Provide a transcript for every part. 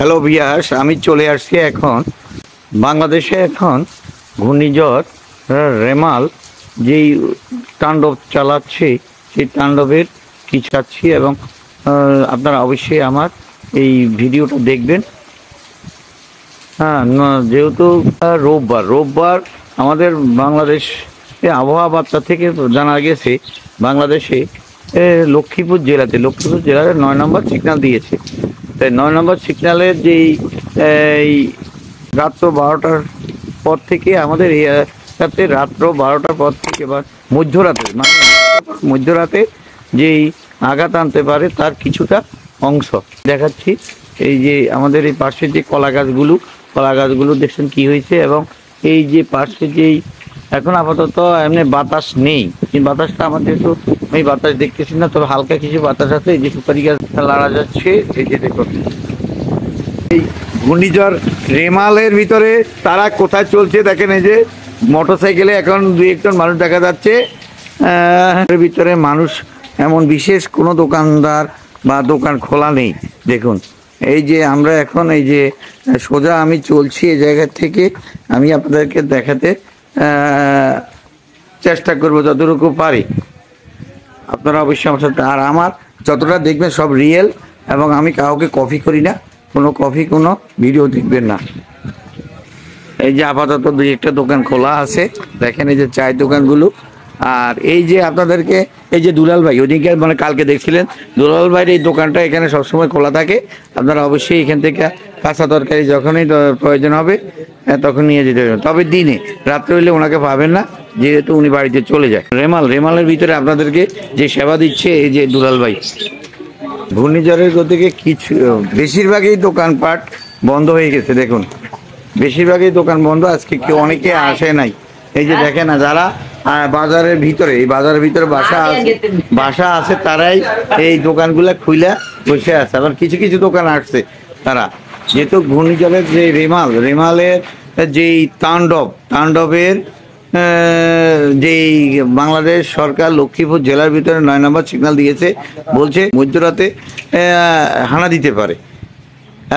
Hello ভিয়াস, আমি চলে আসছি এখন বাংলাদেশে। এখন ঘূর্ণিঝড় রেমাল যেই তাণ্ডব চালাচ্ছে, সেই তাণ্ডবের কি চাচ্ছি এবং আপনারা অবশ্যই আমার এই ভিডিওটা দেখবেন। হ্যাঁ, যেহেতু রোববার আমাদের বাংলাদেশ আবহাওয়া বার্তা থেকে জানা গেছে বাংলাদেশে লক্ষ্মীপুর জেলার 9 নম্বর সিগন্যাল দিয়েছে। তাই 9 নম্বর সিগন্যালের যেই এই রাত্র 12টার পর থেকে আমাদের এই রাত্র 12টার পর থেকে বা মধ্যরাতে যেই আঘাত আনতে পারে তার কিছুটা অংশ দেখাচ্ছি। এই যে আমাদের এই পাশে যে কলা গাছগুলো দেখছেন কি হয়েছে, এবং এই যে পাশে যেই এখন আপাতত এমনি বাতাস নেই, এই বাতাসটা আমাদের তো এই বাতাস দেখতেছি না, তবে হালকা কিছু বাতাস আছে। এই যে সুপারি গাছ লাড়া যাচ্ছে, এই যে দেখুন এই ঘূর্ণিঝড় রেমালের ভিতরে তারা কোথায় চলছে দেখেন। এই যে মোটরসাইকেলে এখন 2-1 মানুষ দেখা যাচ্ছে। এর ভিতরে মানুষ এমন বিশেষ কোনো দোকানদার বা দোকান খোলা নেই। দেখুন এই যে আমরা এখন এই যে সোজা আমি চলছি এই জায়গা থেকে, আমি আপনাদেরকে দেখাতে চেষ্টা করব যতটুকু পারি। আপনারা অবশ্যই আমার সাথে, আর আমার যতটা দেখবেন সব রিয়েল, এবং আমি কাউকে কপি করি না, কোনো ভিডিও দেখবেন না। এই যে আপাতত 2-1 দোকান খোলা আছে, দেখেন এই যে চায়ের দোকানগুলো। আর এই যে আপনাদেরকে এই যে দুলাল ভাই ওদিকে মানে কালকে দেখছিলেন, দুলাল ভাইয়ের এই দোকানটা এখানে সবসময় খোলা থাকে। আপনারা অবশ্যই এখান থেকে কাঁচা তরকারি যখনই প্রয়োজন হবে তখন নিয়ে যেতে পারবেন, তবে দিনে, রাত্রে হইলে ওনাকে পাবেন না, যেহেতু উনি বাড়িতে চলে যায়। রেমালের ভিতরে আপনাদেরকে যে সেবা দিচ্ছে এই যে দুলাল ভাই। ঘূর্ণিঝড়ের গতিকে কিছু বেশিরভাগই দোকানপাট বন্ধ হয়ে গেছে। দেখুন বেশিরভাগই দোকান বন্ধ, আজকে অনেকে আসে নাই। এই যে দেখেন না, যারা বাজারের ভিতরে বাসা আছে তারাই এই দোকানগুলা খুইলা বসে আছে। আবার কিছু কিছু দোকান আসছে তারা, যেহেতু ঘূর্ণিঝড়ের যে রেমালের যেই তাণ্ডবের যেই বাংলাদেশ সরকার লক্ষ্মীপুর জেলার ভিতরে 9 নম্বর সিগন্যাল দিয়েছে, বলছে মধ্যরাতে হানা দিতে পারে।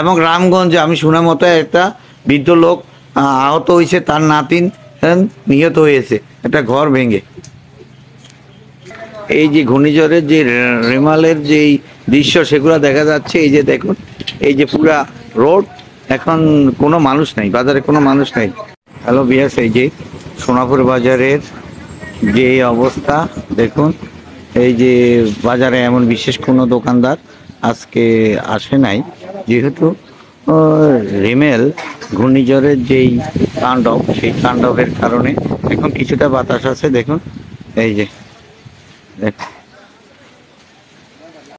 এবং রামগঞ্জে আমি শোনা মতো একটা বৃদ্ধ লোক আহত হয়েছে, তার নাতিন নিহত হয়েছে একটা ঘর ভেঙে। এই যে ঘূর্ণিঝড়ের যে রেমালের যেই দৃশ্য সেগুলো দেখা যাচ্ছে। এই যে দেখুন, এই যে পুরা রোড, এখন কোনো মানুষ নাই, বাজারে কোনো মানুষ নাই। হ্যালো বিয়াস, এই যে সোনাপুর বাজারের যে অবস্থা দেখুন। এই যে বাজারে এমন বিশেষ কোনো দোকানদার আজকে আসে নাই, যেহেতু রেমেল ঘূর্ণিঝড়ের যেই তাণ্ডব, সেই তাণ্ডবের কারণে এখন কিছুটা বাতাস আছে। দেখুন এই যে দেখ